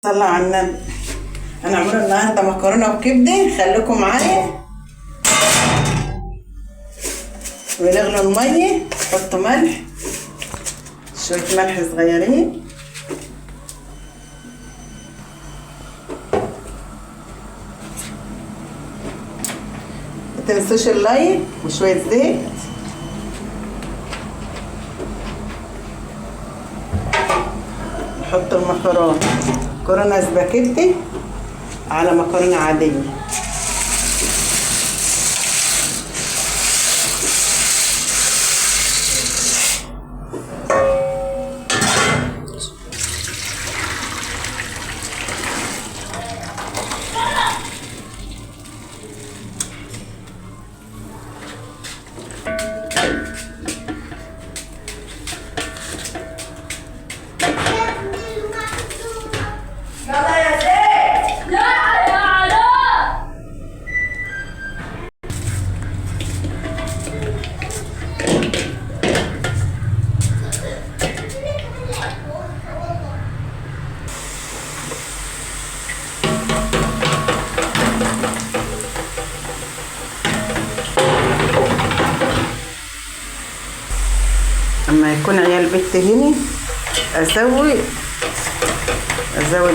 صلى على النبي. هنعمل النهارده مكرونه وكبده، خليكم معايا. ونغلوا الميه، نحطوا ملح، شويه ملح صغيرين، متنسوش اللايك وشويه زيت، نحط مكرونه سباكيتي على مكرونه عاديه. اما يكون عيال بيت هنا ازود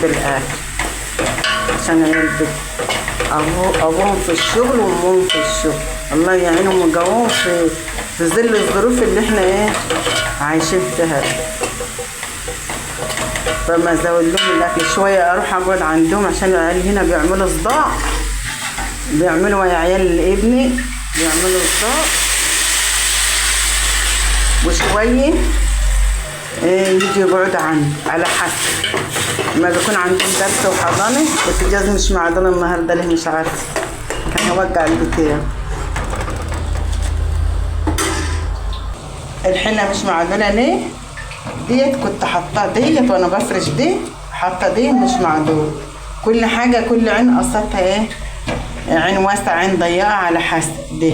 الاكل عشان عيال بيت ابوهم في الشغل وامهم في الشغل، الله يعينهم ويقوهم في ظل الظروف اللي احنا عايشين فيها. فما ازود لهم الاكل شويه، اروح اقعد عندهم عشان العيال هنا بيعملوا صداع، بيعملوا يا عيال ابني بيعملوا صداع، وشويه يجي يقعدوا عندي على حسب ما بيكون عندهم درس وحضانه. بس جاز مش معدول النهارده ليه مش عارفه، كان هوقع البتاع. الحنه مش معدوله ليه؟ ديت كنت حاطاه ديت وانا بفرش دي، حاطه دي مش معدول. كل حاجه كل عين قصتها عين واسعه عين ضيقه على حسب دي.